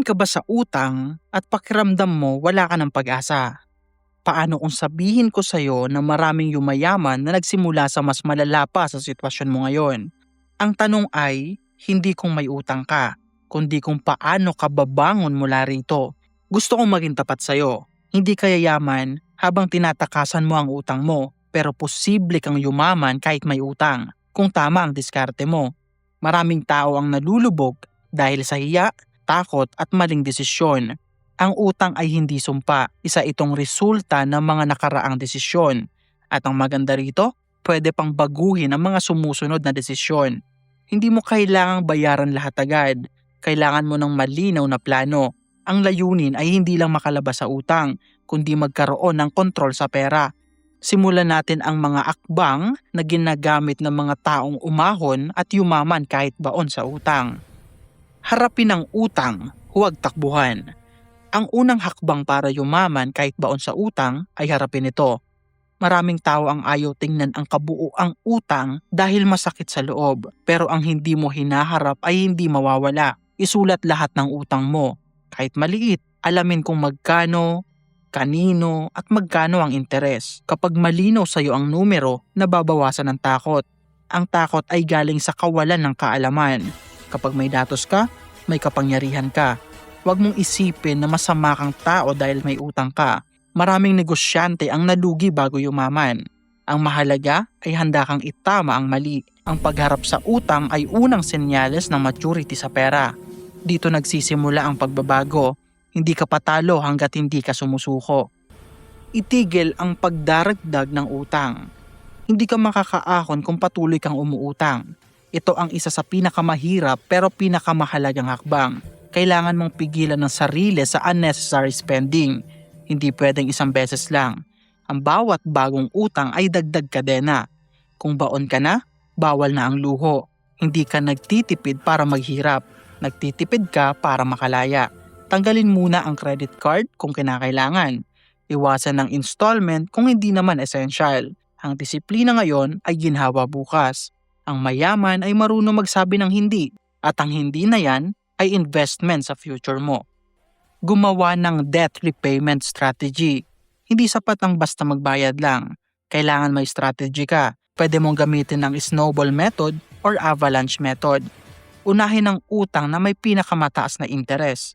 Nayaman ka ba sa utang at pakiramdam mo wala ka ng pag-asa? Paano kung sabihin ko sa'yo na maraming yumayaman na nagsimula sa mas malala pa sa sitwasyon mo ngayon? Ang tanong ay, hindi kung may utang ka, kundi kung paano ka babangon mula rito. Gusto kong maging tapat sa'yo. Hindi ka yayaman habang tinatakasan mo ang utang mo, pero posible kang yumaman kahit may utang, kung tama ang diskarte mo. Maraming tao ang nalulubog dahil sa hiya, takot at maling desisyon. Ang utang ay hindi sumpa, isa itong resulta ng mga nakaraang desisyon. At ang maganda rito, pwede pang baguhin ang mga sumusunod na desisyon. Hindi mo kailangang bayaran lahat agad. Kailangan mo ng malinaw na plano. Ang layunin ay hindi lang makalabas sa utang, kundi magkaroon ng kontrol sa pera. Simulan natin ang mga akbang na ginagamit ng mga taong umahon at yumaman kahit baon sa utang. Harapin ang utang, huwag takbuhan. Ang unang hakbang para yumaman kahit baon sa utang ay harapin ito. Maraming tao ang ayaw tingnan ang kabuuang utang dahil masakit sa loob. Pero ang hindi mo hinaharap ay hindi mawawala. Isulat lahat ng utang mo. Kahit maliit, alamin kung magkano, kanino at magkano ang interes. Kapag malinaw sa iyo ang numero, nababawasan ang takot. Ang takot ay galing sa kawalan ng kaalaman. Kapag may datos ka, may kapangyarihan ka. Huwag mong isipin na masama kang tao dahil may utang ka. Maraming negosyante ang nalugi bago yumaman. Ang mahalaga ay handa kang itama ang mali. Ang pagharap sa utang ay unang senyales ng maturity sa pera. Dito nagsisimula ang pagbabago. Hindi ka patalo hanggat hindi ka sumusuko. Itigil ang pagdaragdag ng utang. Hindi ka makakaahon kung patuloy kang umuutang. Ito ang isa sa pinakamahirap pero pinakamahalagang hakbang. Kailangan mong pigilan ng sarili sa unnecessary spending. Hindi pwedeng isang beses lang. Ang bawat bagong utang ay dagdag kadena. Kung baon ka na, bawal na ang luho. Hindi ka nagtitipid para maghirap. Nagtitipid ka para makalaya. Tanggalin muna ang credit card kung kinakailangan. Iwasan ng installment kung hindi naman essential. Ang disiplina ngayon ay ginhawa bukas. Ang mayaman ay marunong magsabi ng hindi. At ang hindi na yan ay investment sa future mo. Gumawa ng debt repayment strategy. Hindi sapat ang basta magbayad lang. Kailangan may strategy ka. Pwede mong gamitin ang snowball method or avalanche method. Unahin ang utang na may pinakamataas na interes.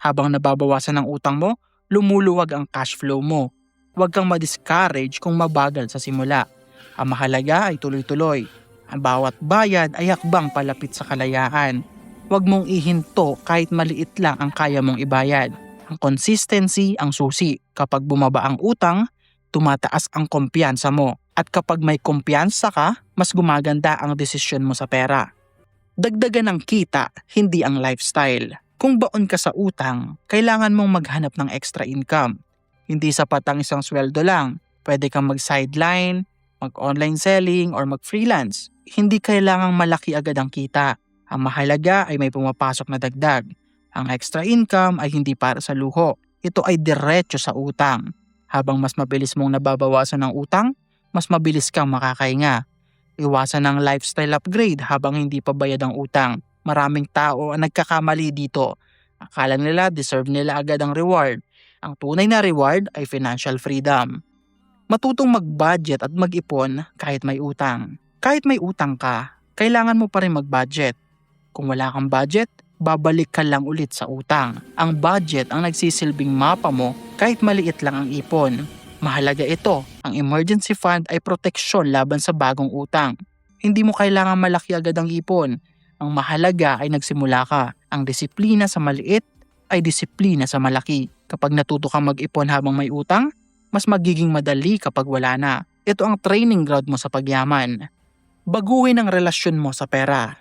Habang nababawasan ang utang mo, lumuluwag ang cash flow mo. Huwag kang ma-discourage kung mabagal sa simula. Ang mahalaga ay tuloy-tuloy. Ang bawat bayad ay hakbang palapit sa kalayaan. Huwag mong ihinto kahit maliit lang ang kaya mong ibayad. Ang consistency ang susi. Kapag bumaba ang utang, tumataas ang kumpiyansa mo. At kapag may kumpiyansa ka, mas gumaganda ang desisyon mo sa pera. Dagdagan ang kita, hindi ang lifestyle. Kung baon ka sa utang, kailangan mong maghanap ng extra income. Hindi sapat ang isang sweldo lang. Pwede kang mag-sideline, mag-online selling, or mag-freelance. Hindi kailangang malaki agad ang kita. Ang mahalaga ay may pumapasok na dagdag. Ang extra income ay hindi para sa luho. Ito ay diretso sa utang. Habang mas mabilis mong nababawasan ng utang, mas mabilis kang makakahinga. Iwasan ang lifestyle upgrade habang hindi pa bayad ang utang. Maraming tao ang nagkakamali dito. Akala nila deserve nila agad ang reward. Ang tunay na reward ay financial freedom. Matutong mag-budget at mag-ipon kahit may utang. Kahit may utang ka, kailangan mo pa rin mag-budget. Kung wala kang budget, babalik ka lang ulit sa utang. Ang budget ang nagsisilbing mapa mo kahit maliit lang ang ipon. Mahalaga ito. Ang emergency fund ay proteksyon laban sa bagong utang. Hindi mo kailangan malaki agad ang ipon. Ang mahalaga ay nagsimula ka. Ang disiplina sa maliit ay disiplina sa malaki. Kapag natuto kang mag-ipon habang may utang, mas magiging madali kapag wala na. Ito ang training ground mo sa pagyaman. Baguhin ang relasyon mo sa pera.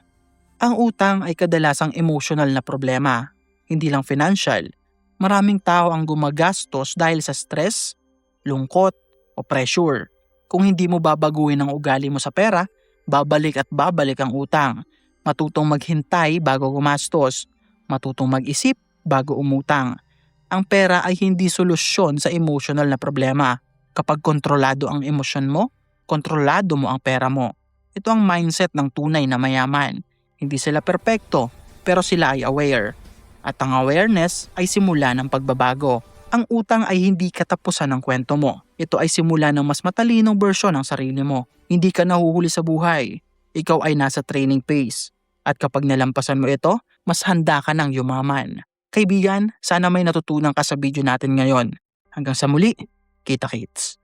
Ang utang ay kadalasang emotional na problema, hindi lang financial. Maraming tao ang gumagastos dahil sa stress, lungkot, o pressure. Kung hindi mo babaguhin ang ugali mo sa pera, babalik at babalik ang utang. Matutong maghintay bago gumastos. Matutong mag-isip bago umutang. Ang pera ay hindi solusyon sa emotional na problema. Kapag kontrolado ang emosyon mo, kontrolado mo ang pera mo. Ito ang mindset ng tunay na mayaman. Hindi sila perpekto, pero sila ay aware. At ang awareness ay simula ng pagbabago. Ang utang ay hindi katapusan ng kwento mo. Ito ay simula ng mas matalinong bersyon ng sarili mo. Hindi ka nahuhuli sa buhay. Ikaw ay nasa training phase. At kapag nalampasan mo ito, mas handa ka ng yumaman. Kaibigan, sana may natutunan ka sa video natin ngayon. Hanggang sa muli, kita-kits.